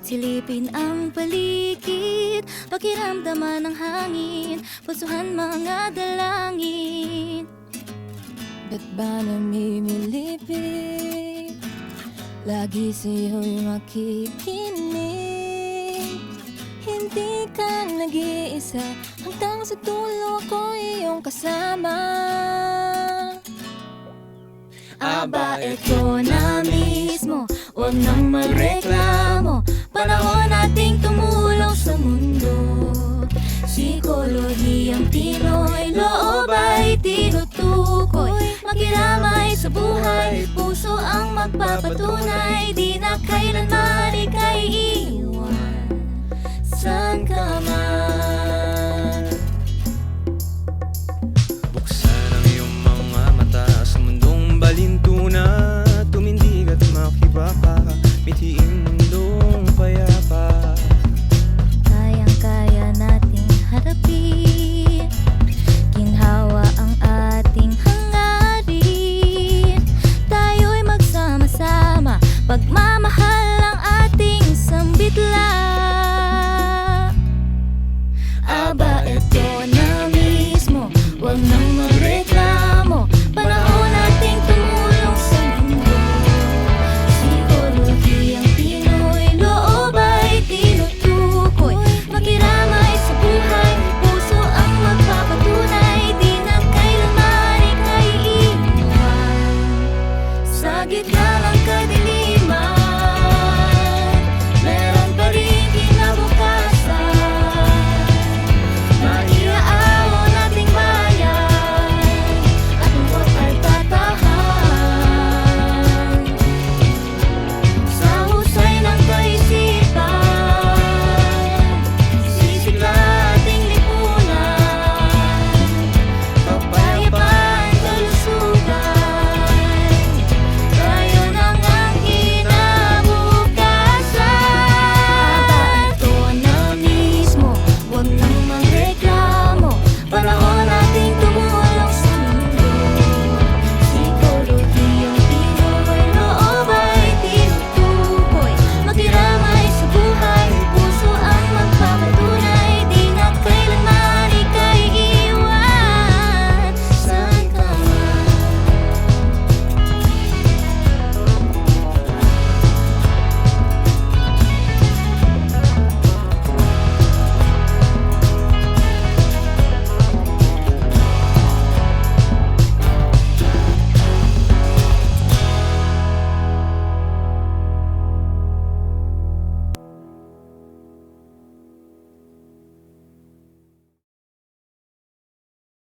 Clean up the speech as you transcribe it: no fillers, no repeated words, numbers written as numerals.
Silipin ang paligid, pakiramdaman ang hangin, pusuhan mga dalangin. Ba't ba namimilipit? Lagi sa'yo'y makikinig. Hindi ka nag-iisa, hanggang sa dulo ako iyong kasama. Aba, eto na mismo, huwag nang magreklamo. Panahon nating tumulong sa mundo. Psikolohiyang Pinoy, loob ay tinutukoy. Makiramay sa buhay, puso ang magpapatunay. Di na kailanman ika'y iiwan, saan ka man. Buksan ang iyong mga mata sa mundong balintuna. Tumindig at makibaka, mithiin mundong payapa. Kayang-kaya nating harapin, ginhawa ang ating hangarin. Tayo'y magsama-sama, pagmamahal ang ating sambitla. Aba, eto na mismo, huwag nang